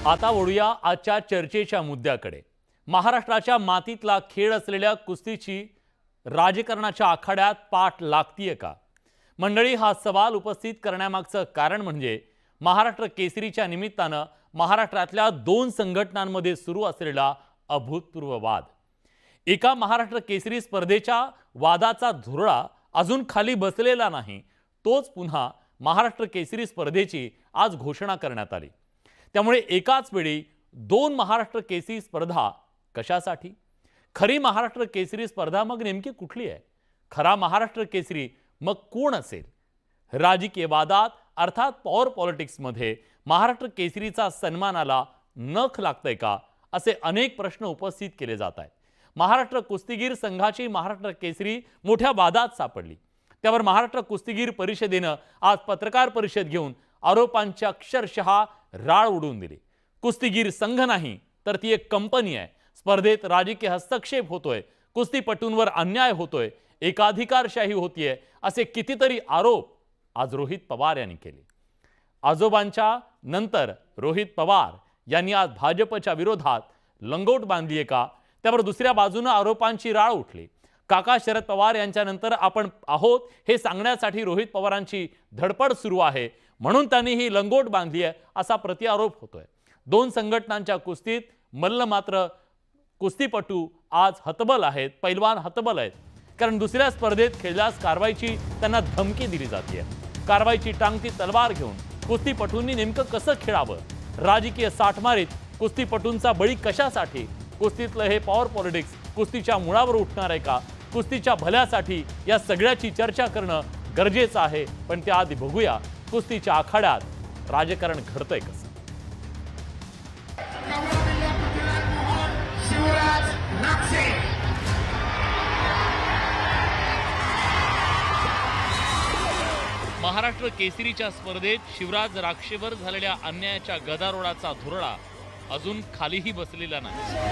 आता वळूया आजच्या चर्चेच्या मुद्द्याकडे। महाराष्ट्राच्या मातीतला खेळ असलेल्या कुस्तीची राजकारणाच्या आखाड्यात पाठ लागतीये का? मंडळी, हा सवाल उपस्थित करण्यामागचं कारण म्हणजे महाराष्ट्र केसरीच्या निमित्तानं महाराष्ट्रातल्या दोन संघटनांमध्ये सुरू असलेला अभूतपूर्व वाद। एका महाराष्ट्र केसरी स्पर्धेच्या वादाचा धुरळा अजून खाली बसलेला नाही, तोच पुन्हा महाराष्ट्र केसरी स्पर्धेची आज घोषणा करण्यात आली। त्यामुळे एकाच वेळी दोन महाराष्ट्र केसरी स्पर्धा कशासाठी? खरी महाराष्ट्र केसरी स्पर्धा मग नेमकी कुठली आहे? खरा महाराष्ट्र केसरी मग कोण असेल? राजकीय वादात अर्थात पॉवर पॉलिटिक्समध्ये महाराष्ट्र केसरीचा सन्मानाला नख लागतंय का, असे अनेक प्रश्न उपस्थित केले जात आहेत। महाराष्ट्र कुस्तीगीर संघाची महाराष्ट्र केसरी मोठ्या वादात सापडली। त्यावर महाराष्ट्र कुस्तीगीर परिषदेनं आज पत्रकार परिषद घेऊन आरोपांची अक्षरशः राळ उडवून दिली। कुस्तीगीर संघ नाही तर ती एक कंपनी आहे। स्पर्धेत राजकीय हस्तक्षेप होतोय, कुस्तीपटूंवर अन्याय होतोय, एकाधिकारशाही होतीये, असे कितीतरी आरोप आज रोहित पवार यांनी केले। आजोबांच्या नंतर रोहित पवार यांनी आज भाजपच्या विरोधात लंगोट बांधलीये का? त्यावर दुसऱ्या बाजूने आरोपांची राळ उठली। काका शरद पवार यांच्यानंतर आपण आहोत हे सांगण्यासाठी रोहित पवारांची धडपड सुरू आहे, म्हणून त्यांनी ही लंगोट बांधली आहे असा प्रतिआरोप होतोय। दोन संघटनांच्या कुस्तीत मल्ल मात्र कुस्तीपटू आज हतबल आहेत, पैलवान हतबल आहेत, कारण दुसऱ्या स्पर्धेत खेळल्यास कारवाईची त्यांना धमकी दिली जाते। कारवाईची टांगती तलवार घेऊन कुस्तीपटूंनी नेमकं कसं खेळावं? राजकीय साठमारीत कुस्तीपटूंचा बळी कशासाठी? कुस्तीतलं हे पॉवर पॉलिटिक्स कुस्तीच्या मुळावर उठणार आहे का? कुस्तीच्या भल्यासाठी या सगळ्याची चर्चा करणं गरजेचं आहे, पण त्याआधी बघूया कुस्तीच्या आखाड्यात राजकारण घडतंय कसं। महाराष्ट्र केसरीच्या स्पर्धेत शिवराज राक्षेवर झालेल्या अन्यायाच्या गदारोळाचा धुरळा अजून खालीही बसलेला नाही।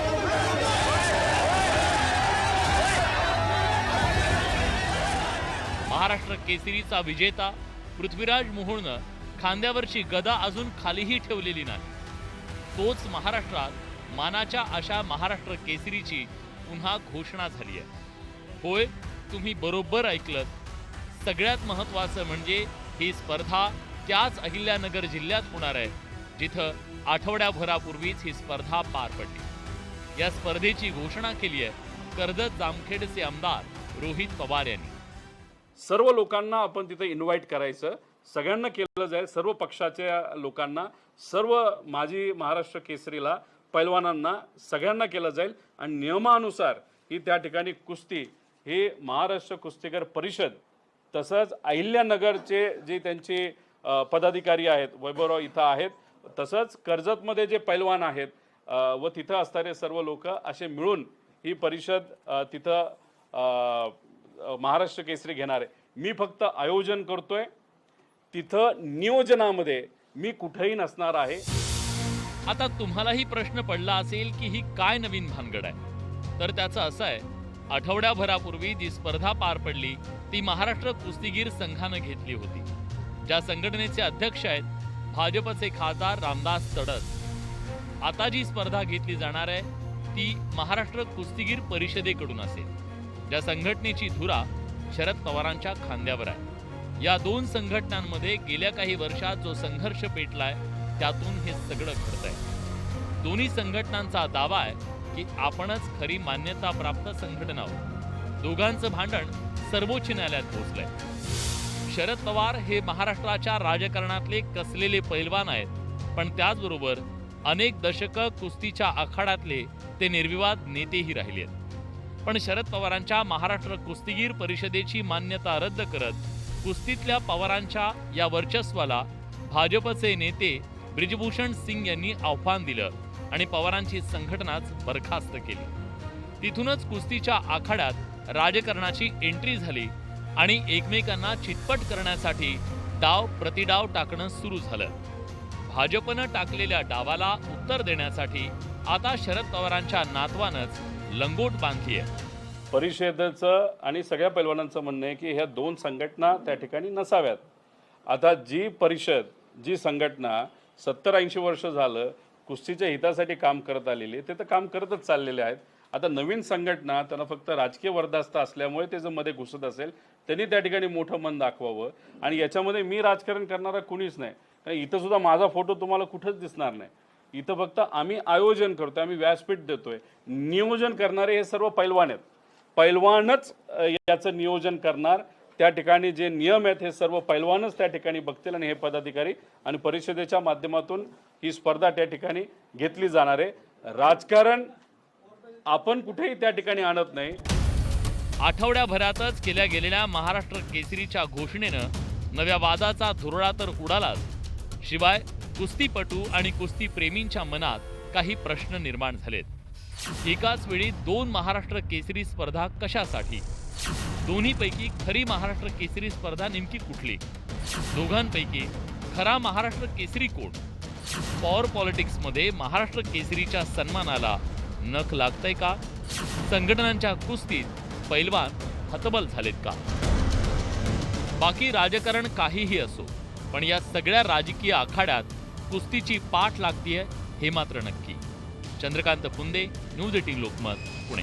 महाराष्ट्र केसरीचा विजेता पृथ्वीराज मोहोळनं खांद्यावरची गदा अजून खालीही ठेवलेली नाही। तोच महाराष्ट्रात मानाच्या अशा महाराष्ट्र केसरीची पुन्हा घोषणा झाली आहे। होय, तुम्ही बरोबर ऐकलत। सगळ्यात महत्त्वाचं म्हणजे ही स्पर्धा त्याच अहिल्यानगर जिल्ह्यात होणार आहे, जिथं आठवड्याभरापूर्वीच ही स्पर्धा पार पडली। या स्पर्धेची घोषणा केली आहे कर्जत जामखेडचे आमदार रोहित पवार यांनी। सर्व लोकांना आपण तिथे इन्व्हाइट करायचं, सगळ्यांना केलं जाईल, सर्व पक्षाच्या लोकांना, सर्व माजी महाराष्ट्र केसरीला पैलवानांना सगळ्यांना केलं जाईल आणि नियमानुसार ही त्या ठिकाणी कुस्ती हे महाराष्ट्र कुस्तीगीर परिषद तसंच अहिल्यानगरचे जे त्यांचे पदाधिकारी आहेत, वैभवराव इथं आहेत, तसंच कर्जतमध्ये जे पैलवान आहेत व तिथं असणारे सर्व लोक असे मिळून ही परिषद तिथं महाराष्ट्र केसरी घेणार आहे। मी फक्त आयोजन करतोय, तिथं नियोजनामध्ये मी कुठेही नसणार आहे। आता तुम्हालाही प्रश्न पडला असेल की ही काय नवीन भानगड आहे? तर त्याचं असं आहे, आठवड्याभरापूर्वी जी स्पर्धा पार पडली ती महाराष्ट्र कुस्तीगीर संघानं घेतली होती, ज्या संघटनेचे अध्यक्ष आहेत भाजपचे खासदार रामदास तडस। आता जी स्पर्धा घेतली जाणार आहे ती महाराष्ट्र कुस्तीगीर परिषदेकडून असेल, ज्या संघटनेची धुरा शरद पवारांच्या खांद्यावर आहे। या दोन संघटनांमध्ये गेल्या काही वर्षात जो संघर्ष पेटलाय त्यातून हे सगळं घडतंय। दोन्ही संघटनांचा दावा आहे की आपणच खरी मान्यता प्राप्त संघटना आहोत। दोघांचं भांडण सर्वोच्च न्यायालयात पोहोचलंय। शरद पवार हे महाराष्ट्राच्या राजकारणातले कसलेले पैलवान आहेत, पण त्याचबरोबर अनेक दशकं कुस्तीच्या आखाड्यातले ते निर्विवाद नेतेही राहिले आहेत। पण शरद पवारांच्या महाराष्ट्र कुस्तीगीर परिषदेची मान्यता रद्द करत कुस्तीतल्या पवारांच्या या वर्चस्वाला भाजपचे नेते ब्रिजभूषण सिंग यांनी आव्हान दिलं आणि पवारांची संघटनाच बरखास्त केली। तिथूनच कुस्तीच्या आखाड्यात राजकारणाची एंट्री झाली आणि एकमेकांना चितपट करण्यासाठी डाव प्रतिडाव टाकणं सुरू झालं। भाजपनं टाकलेल्या डावाला उत्तर देण्यासाठी आता शरद पवारांच्या नातवानंच लंगोट बांधली आहे। परिषदेचं आणि सगळ्या पैलवानांचं म्हणणं आहे की ह्या दोन संघटना त्या ठिकाणी नसाव्यात। आता जी परिषद, जी संघटना 70-80 वर्ष झालं कुस्तीच्या हितासाठी काम करत आलेले ते तर काम करतच चाललेले आहेत. आता नवीन संघटना त्यांना फक्त राजकीय वरदास्त असल्यामुळे ते जर मध्ये घुसत असेल त्यांनी त्या ठिकाणी मोठं मन दाखवावं. आणि याच्यामध्ये मी राजकारण करणारा कुणीच नाही, कारण इथं सुद्धा माझा फोटो तुम्हाला कुठंच दिसणार नाही. इथं फक्त आम्ही आयोजन करतोय, आम्ही व्यासपीठ देतोय. नियोजन करणारे हे सर्व पैलवान आहेत. पैलवानच याचं नियोजन करणार. त्या ठिकाणी जे नियम आहेत हे सर्व पैलवानच त्या ठिकाणी बघतील आणि हे पदाधिकारी आणि परिषदेच्या माध्यमातून ही स्पर्धा त्या ठिकाणी घेतली जाणार आहे. राजकारण आपण कुठेही त्या ठिकाणी आणत नाही. आठवड्याभरातच केल्या गेलेल्या महाराष्ट्र केसरीच्या घोषणेनं नव्या वादाचा धुरळा तर उडालाच, शिवाय कुस्तीपटू आणि कुस्तीप्रेमींच्या मनात काही प्रश्न निर्माण झालेत. एकाच वेळी 2 महाराष्ट्र केसरी स्पर्धा कशासाठी? दोन्हीपैकी खरी महाराष्ट्र केसरी स्पर्धा नेमकी कुठली? दोघांपैकी खरा महाराष्ट्र केसरी कोण? पॉवर पॉलिटिक्समध्ये महाराष्ट्र केसरीच्या सन्मानाला नख लागतंय का? संघटनांच्या कुस्तीत पैलवान हतबल झालेत का? बाकी राजकारण काहीही असो, पण या सगळ्या राजकीय आखाड्यात कुस्तीची पाठ लागतीये हे मात्र नक्की. चंद्रकांत फुंदे, न्यूज 18 लोकमत, पुणे.